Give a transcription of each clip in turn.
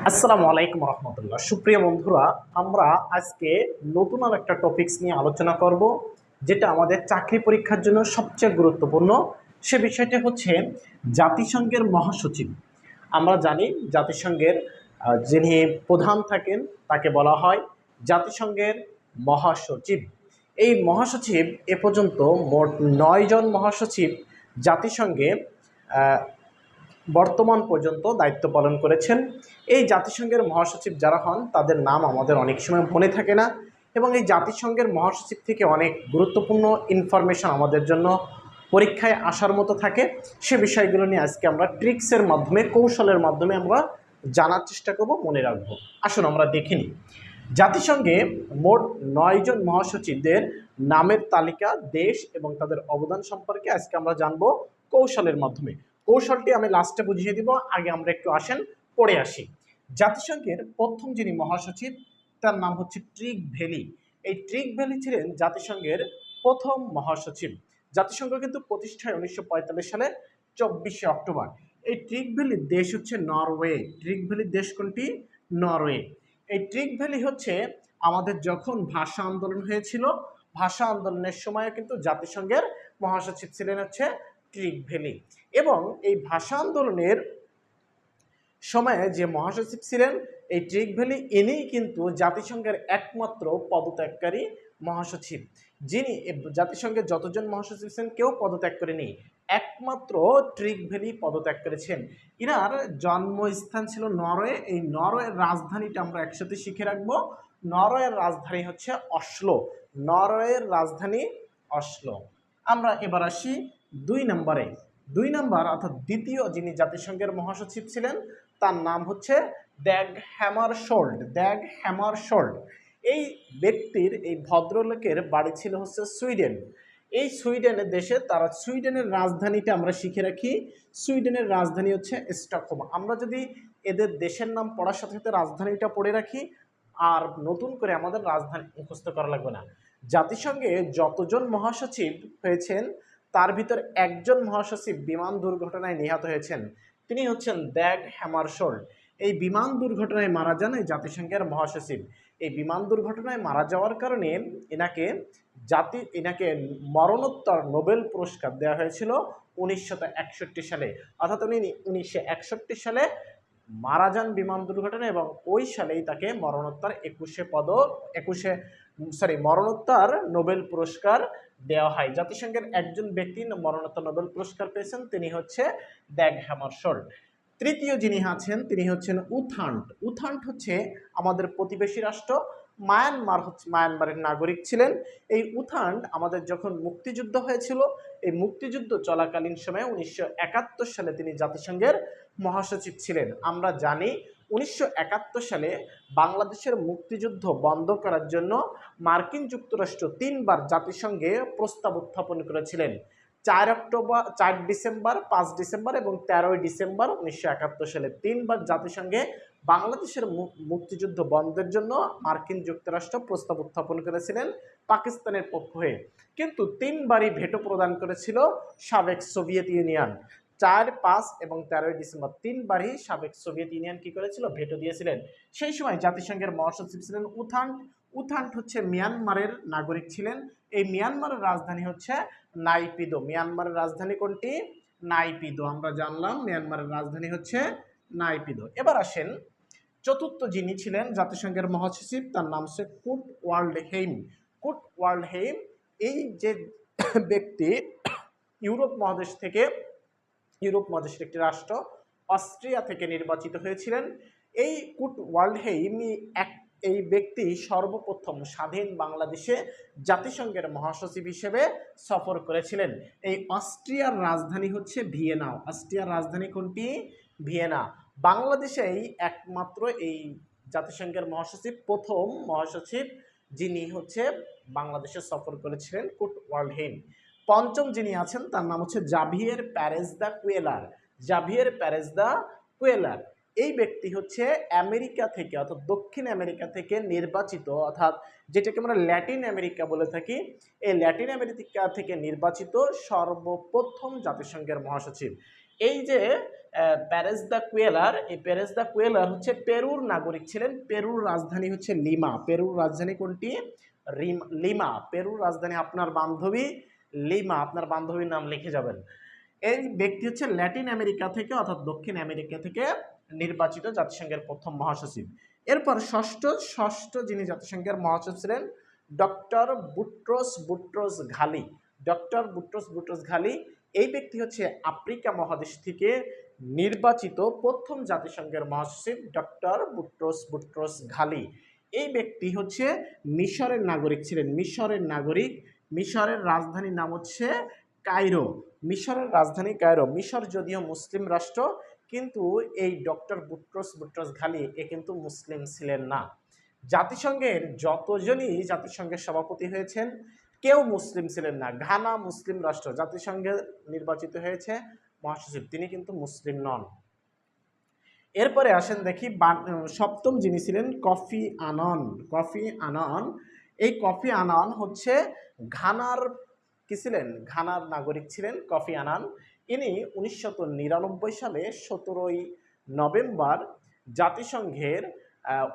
আসসালামু আলাইকুম রহমতুল্লাহ। সুপ্রিয় বন্ধুরা, আমরা আজকে নতুন আর একটা টপিকস নিয়ে আলোচনা করব, যেটা আমাদের চাকরি পরীক্ষার জন্য সবচেয়ে গুরুত্বপূর্ণ। সে বিষয়টি হচ্ছে জাতিসংঘের মহাসচিব। আমরা জানি জাতিসংঘের যিনি প্রধান থাকেন তাকে বলা হয় জাতিসংঘের মহাসচিব। এই মহাসচিব এ পর্যন্ত মোট 9 জন মহাসচিব জাতিসংঘে বর্তমান পর্যন্ত দায়িত্ব পালন করেছেন। এই জাতিসংঘের মহাসচিব যারা হন তাদের নাম আমাদের অনেক সময় মনে থাকে না, এবং এই জাতিসংঘের মহাসচিব থেকে অনেক গুরুত্বপূর্ণ ইনফরমেশন আমাদের জন্য পরীক্ষায় আসার মতো থাকে। সে বিষয়গুলো নিয়ে আজকে আমরা ট্রিক্সের মাধ্যমে, কৌশলের মাধ্যমে আমরা জানার চেষ্টা করব, মনে রাখবো। আসুন আমরা দেখে নিই। জাতিসংঘে মোট 9 জন মহাসচিবদের নামের তালিকা, দেশ এবং তাদের অবদান সম্পর্কে আজকে আমরা জানবো কৌশলের মাধ্যমে। কৌশলটি আমি লাস্টে বুঝিয়ে দিব, আগে আমরা একটু আসেন পড়ে আসি। জাতিসংঘের প্রথম যিনি মহাসচিব তার নাম হচ্ছে ট্রিক ভ্যালি। এই ট্রিক ভ্যালি ছিলেন জাতিসংঘের প্রথম মহাসচিব। জাতিসংঘ কিন্তু প্রতিষ্ঠায় 1945 সালে 24শে অক্টোবর। এই ট্রিক ভ্যালির দেশ হচ্ছে নরওয়ে। ট্রিক ভ্যালির দেশ কোনটি? নরওয়ে। এই ট্রিক ভ্যালি হচ্ছে আমাদের যখন ভাষা আন্দোলন হয়েছিল, ভাষা আন্দোলনের সময় কিন্তু জাতিসংঘের মহাসচিব ছিলেন হচ্ছে ট্রিক ভ্যালি। এবং এই ভাষা আন্দোলনের সময়ে যে মহাসচিব ছিলেন এই ট্রিক ভ্যালি, ইনিই কিন্তু জাতিসংঘের একমাত্র পদত্যাগকারী মহাসচিব। যিনি জাতিসংঘের যতজন মহাসচিব ছিলেন কেউ পদত্যাগ করেনি, একমাত্র ট্রিক ভ্যালি পদত্যাগ করেছেন। ইনার জন্মস্থান ছিল নরওয়ে। এই নরওয়ের রাজধানীটা আমরা একসাথে শিখে রাখবো। নরওয়ের রাজধানী হচ্ছে অসলো। নরওয়ের রাজধানী অসলো। আমরা এবার আসি 2 নম্বরে। 2 নম্বর অর্থাৎ দ্বিতীয় যিনি জাতিসংঘের মহাসচিব ছিলেন তার নাম হচ্ছে ড্যাগ হ্যামারশোল্ড। ড্যাগ হ্যামারশোল্ড এই ব্যক্তির, এই ভদ্রলোকের বাড়ি ছিল হচ্ছে সুইডেন। এই সুইডেনের দেশে তারা, সুইডেনের রাজধানীটা আমরা শিখে রাখি। সুইডেনের রাজধানী হচ্ছে স্টকহোম। আমরা যদি এদের দেশের নাম পড়ার সাথে সাথে রাজধানীটা পড়ে রাখি, আর নতুন করে আমাদের রাজধানী মুখস্থ করা লাগবে না। জাতিসংঘে যতজন মহাসচিব হয়েছেন তার ভিতর একজন মহাসচিব বিমান দুর্ঘটনায় নিহত হয়েছেন, তিনি হচ্ছেন ড্যাগ হ্যামারশোল্ড। এই বিমান দুর্ঘটনায় মারা যান এই জাতিসংঘের মহাসচিব। এই বিমান দুর্ঘটনায় মারা যাওয়ার কারণে এনাকে মরণোত্তর নোবেল পুরস্কার দেওয়া হয়েছিল 1961 সালে। অর্থাৎ উনি 1961 সালে মারা যান বিমান দুর্ঘটনায়, এবং ওই সালেই তাকে মরণোত্তর নোবেল পুরস্কার দেওয়া হয়। জাতিসংঘের একজন ব্যক্তি মরণোত্তর নোবেল পুরস্কার পেয়েছেন, তিনি হচ্ছে ড্যাগ হ্যামারশোল্ড। তৃতীয় যিনি আছেন তিনি হচ্ছেন উথান্ট। উথান্ট হচ্ছে আমাদের প্রতিবেশী রাষ্ট্র মায়ানমারের নাগরিক ছিলেন। এই উথান্ট আমাদের যখন মুক্তিযুদ্ধ হয়েছিল, এই মুক্তিযুদ্ধ চলাকালীন সময়ে 1971 সালে তিনি জাতিসংঘের মহাসচিব ছিলেন। আমরা জানি 1971 সালে বাংলাদেশের মুক্তিযুদ্ধ বন্ধ করার জন্য মার্কিন যুক্তরাষ্ট্র 3বার জাতিসংঘে প্রস্তাব উত্থাপন করেছিলেন। 4 ডিসেম্বর, 5 ডিসেম্বর এবং 13 ডিসেম্বর 1971 সালে 3বার জাতিসংঘে বাংলাদেশের মুক্তিযুদ্ধ বন্ধের জন্য মার্কিন যুক্তরাষ্ট্র প্রস্তাব উত্থাপন করেছিলেন পাকিস্তানের পক্ষ হয়ে। কিন্তু 3বারই ভেটো প্রদান করেছিল সাবেক সোভিয়েত ইউনিয়ন। 4, 5 এবং 13 ডিসেম্বর 3বারই সাবেক সোভিয়েত ইউনিয়ন কি করেছিল? ভেটো দিয়েছিলেন। সেই সময় জাতিসংঘের মহাসচিব ছিলেন উথান্ট। উথান্ট হচ্ছে মিয়ানমারের নাগরিক ছিলেন। এই মিয়ানমারের রাজধানী হচ্ছে নাইপিদো। মিয়ানমারের রাজধানী কোনটি? নাইপিদো। আমরা জানলাম মিয়ানমারের রাজধানী হচ্ছে নাইপিদো। এবার আসেন চতুর্থ যিনি ছিলেন জাতিসংঘের মহাসচিব, তার নাম হচ্ছে কুট ওয়াল্ডহেইম। কুট ওয়াল্ডহেইম এই যে ব্যক্তি ইউরোপ মহাদেশের একটি রাষ্ট্র অস্ট্রিয়া থেকে নির্বাচিত হয়েছিলেন। এই কুট ওয়াল্ডহেইম এই ব্যক্তি সর্বপ্রথম স্বাধীন বাংলাদেশে জাতিসংঘের মহাসচিব হিসেবে সফর করেছিলেন। এই অস্ট্রিয়ার রাজধানী হচ্ছে ভিয়েনা। অস্ট্রিয়ার রাজধানী কোনটি? ভিয়েনা। বাংলাদেশেই একমাত্র এই জাতিসংঘের মহাসচিব, প্রথম মহাসচিব যিনি হচ্ছে বাংলাদেশে সফর করেছিলেন, কুট ওয়াল্ডহেইম। পঞ্চম যিনি আছেন তার নাম হচ্ছে জাভিয়ের প্যারেজ দা কুয়েলার। জাভিয়ের প্যারেজ দা কুয়েলার এই ব্যক্তি হচ্ছে আমেরিকা থেকে, অর্থাৎ দক্ষিণ আমেরিকা থেকে নির্বাচিত, অর্থাৎ যেটাকে আমরা ল্যাটিন আমেরিকা বলে থাকি, এই ল্যাটিন আমেরিকা থেকে নির্বাচিত সর্বপ্রথম জাতিসংঘের মহাসচিব। এই যে প্যারেস দ্য কুয়েলার, এই প্যারেস দ্য কুয়েলার হচ্ছে পেরুর নাগরিক ছিলেন। পেরুর রাজধানী হচ্ছে লিমা। পেরুর রাজধানী কোনটি? লিমা। পেরুর রাজধানী আপনার বান্ধবী লিমা। আপনার বান্ধবীর নাম লিখে যাবেন। এই ব্যক্তি হচ্ছে ল্যাটিন আমেরিকা থেকে অর্থাৎ দক্ষিণ আমেরিকা থেকে নির্বাচিত জাতিসংঘের প্রথম মহাসচিব। এরপর ষষ্ঠ যিনি জাতিসংঘের মহাসচিব ছিলেন ডক্টর বুট্রোস বুট্রোস ঘালি। ডক্টর বুট্রোস বুট্রোস ঘালি এই ব্যক্তি হচ্ছে আফ্রিকা মহাদেশ থেকে নির্বাচিত প্রথম জাতিসংঘের মহাসচিব ডক্টর বুট্রোস বুট্রোস ঘালি। এই ব্যক্তি হচ্ছে মিশরের নাগরিক ছিলেন। মিশরের নাগরিক। মিশরের রাজধানীর নাম হচ্ছে কায়রো। মিশরের রাজধানী কায়রো। মিশর যদিও মুসলিম রাষ্ট্র, কিন্তু এই ডক্টর বুট্রোস বুট্রোস ঘালি এ কিন্তু মুসলিম ছিলেন না। জাতিসংঘের যতজনই জাতিসংঘের সভাপতি হয়েছেন কেউ মুসলিম ছিলেন না। ঘানা মুসলিম রাষ্ট্র, জাতিসংঘে নির্বাচিত হয়েছে মহাসচিব, তিনি কিন্তু মুসলিম নন। এরপরে আসেন দেখি সপ্তম যিনি ছিলেন কফি আনান। কফি আনান, এই কফি আনান হচ্ছে ঘানার কি ছিলেন? ঘানার নাগরিক ছিলেন কফি আনান। ইনি 1999 সালে 17ই নভেম্বর জাতিসংঘের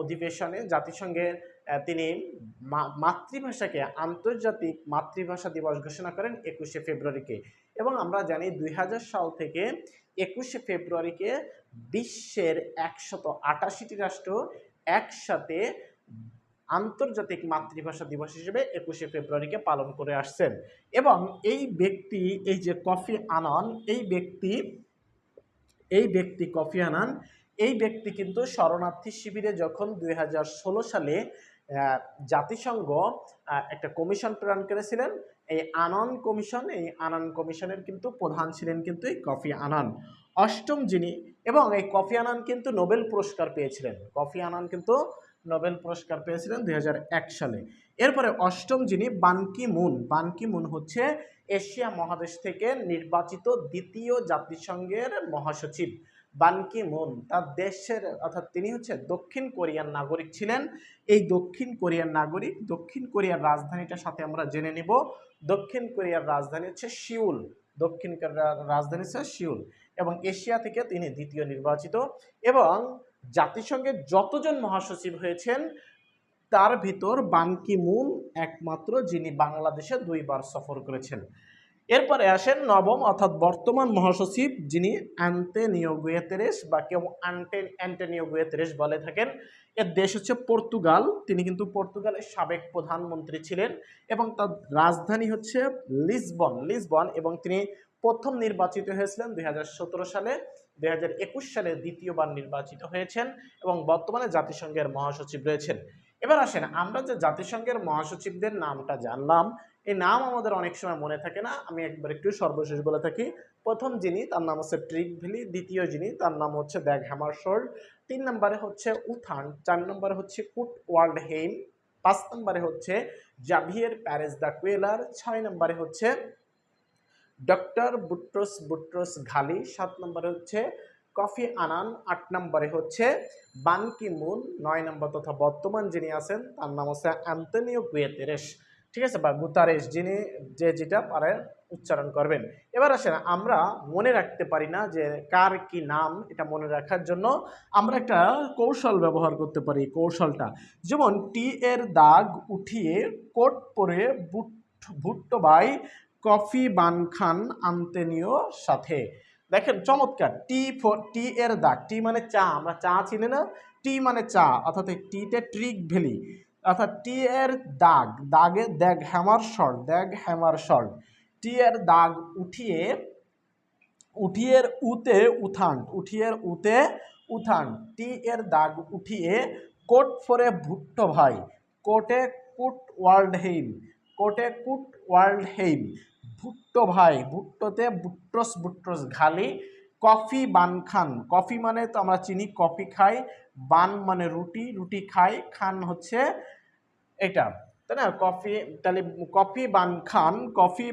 অধিবেশনে জাতিসংঘের তিনি মাতৃভাষাকে আন্তর্জাতিক মাতৃভাষা দিবস ঘোষণা করেন 21শে ফেব্রুয়ারিকে। এবং আমরা জানি 2000 সাল থেকে 21শে ফেব্রুয়ারিকে বিশ্বের 188টি রাষ্ট্র একসাথে আন্তর্জাতিক মাতৃভাষা দিবস হিসেবে 21শে ফেব্রুয়ারিকে পালন করে আসছেন। এবং এই ব্যক্তি, এই যে কফি আনান, এই ব্যক্তি কফি আনান, এই ব্যক্তি কিন্তু শরণার্থী শিবিরে যখন 2016 সালে জাতিসংঘ একটা কমিশন প্রেরণ করেছিলেন, এই আনান কমিশন, এই আনান কমিশনের কিন্তু প্রধান ছিলেন কিন্তু এই কফি আনান। অষ্টম যিনি, এবং এই কফি আনান কিন্তু নোবেল পুরস্কার পেয়েছিলেন। কফি আনান কিন্তু নোবেল পুরস্কার পেয়েছিলেন 2001 সালে। এরপরে অষ্টম যিনি বান কি মুন। বান কি মুন হচ্ছে এশিয়া মহাদেশ থেকে নির্বাচিত দ্বিতীয় জাতিসংঘের মহাসচিব। বান কি মুন তার দেশের অর্থাৎ তিনি হচ্ছে দক্ষিণ কোরিয়ার নাগরিক ছিলেন। এই দক্ষিণ কোরিয়ার নাগরিক, দক্ষিণ কোরিয়ার রাজধানীটার সাথে আমরা জেনে নিব। দক্ষিণ কোরিয়ার রাজধানী হচ্ছে সিউল। দক্ষিণ কোরিয়ার রাজধানী হচ্ছে সিউল। এবং এশিয়া থেকে তিনি দ্বিতীয় নির্বাচিত। এবং জাতিসংঘের যতজন মহাসচিব হয়েছেন তার ভিতর বান কি মুন একমাত্র যিনি বাংলাদেশে 2 বার সফর করেছেন। এরপরে আসেন নবম অর্থাৎ বর্তমান মহাসচিব যিনি আন্তোনিও গুতেরেস, বা কেউ অ্যান্টোনিও গুতেরেস বলে থাকেন। এর দেশ হচ্ছে পর্তুগাল। তিনি কিন্তু পর্তুগালের সাবেক প্রধানমন্ত্রী ছিলেন এবং তার রাজধানী হচ্ছে লিসবন। এবং তিনি প্রথম নির্বাচিত হয়েছিলেন 2017 সালে। 2021 সালে দ্বিতীয়বার নির্বাচিত হয়েছেন এবং বর্তমানে জাতিসংঘের মহাসচিব রয়েছেন। এবার আসেন আমরা যে জাতিসংঘের মহাসচিবদের নামটা জানলাম, এই নাম আমাদের অনেক সময় মনে থাকে না। আমি একবার একটু সর্বশেষ বলে থাকি। প্রথম যিনি তার নাম হচ্ছে ট্রিক ভ্যালি। দ্বিতীয় যিনি তার নাম হচ্ছে দ্যাগ হ্যামারশোল্ড। 3 নম্বরে হচ্ছে উথান। 4 নম্বরে হচ্ছে কুট ওয়াল্ডহেইম। 5 নম্বরে হচ্ছে জাভিয়ের প্যারেস দ্য কুয়েলার। 6 নম্বরে হচ্ছে ডক্টর বুট্রোস বুট্রোস ঘালি। 7 নম্বরে হচ্ছে কফি আনান। 8 নম্বরে হচ্ছে বান কি মুন। 9 নম্বর তথা বর্তমান যিনি আছেন তার নাম হচ্ছে আন্তোনিও গুতেরেস। ঠিক আছে, বা গুতারেস, যিনি যেটা পারেন উচ্চারণ করবেন। এবার আসেন আমরা মনে রাখতে পারি না যে কার কি নাম, এটা মনে রাখার জন্য আমরা একটা কৌশল ব্যবহার করতে পারি। কৌশলটা যেমন টি এর দাগ উঠিয়ে কোট পরে ভুট্টো ভাই কফি বান খান আন্তোনিও সাথে। দেখেন চমৎকার। টি এর দাগ, টি মানে চা, আমরা চা চিনি না, টি মানে চা, অর্থাৎ টিতে ট্রিক ভ্যালি, অর্থাৎ টি এর দাগে দ্যাগ হ্যামার শল্ট। টি এর দাগ উঠিয়ে উতে উথান। টি এর দাগ উঠিয়ে কোট ফরে ভুট্টো ভাই কোটে কুট ওয়ার্ল্ডহেইম। ভুট্টো ভাই, ভুট্টোতে বুট্রোস ঘালি। কফি বান খান, কফি মানে তো আমরা চিনি কফি খাই, বান মানে রুটি খাই, খান হচ্ছে এটা, তাই না? কফি, তাহলে কফি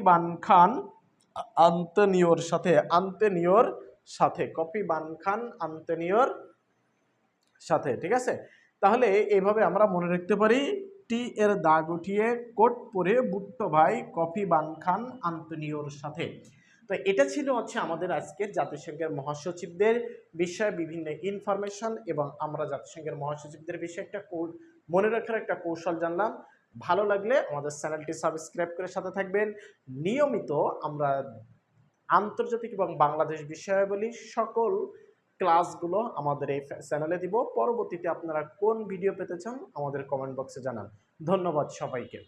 বান খান আন্তোনিওর সাথে কফি বান খান আন্তোনিওর সাথে। ঠিক আছে, তাহলে এইভাবে আমরা মনে রাখতে পারি। টি এর দাগ উঠিয়ে কোট পরে ভুট্টো ভাই কফি বান খান আন্তোনিওর সাথে। তো এটা ছিল আমাদের আজকের জাতিসংঘের মহাসচিবদের বিষয়ে বিভিন্ন ইনফরমেশন, এবং আমরা জাতিসংঘের মহাসচিবদের বিষয়ে একটা মনে রাখার একটা কৌশল জানলাম। ভালো লাগলে আমাদের চ্যানেলটি সাবস্ক্রাইব করে সাথে থাকবেন। নিয়মিত আমরা আন্তর্জাতিক এবং বাংলাদেশ বিষয়াবলী সকল ক্লাসগুলো আমাদের এই চ্যানেলে দিব। পরবর্তীতে আপনারা কোন ভিডিও পেতে চান আমাদের কমেন্ট বক্সে জানান। ধন্যবাদ সবাইকে।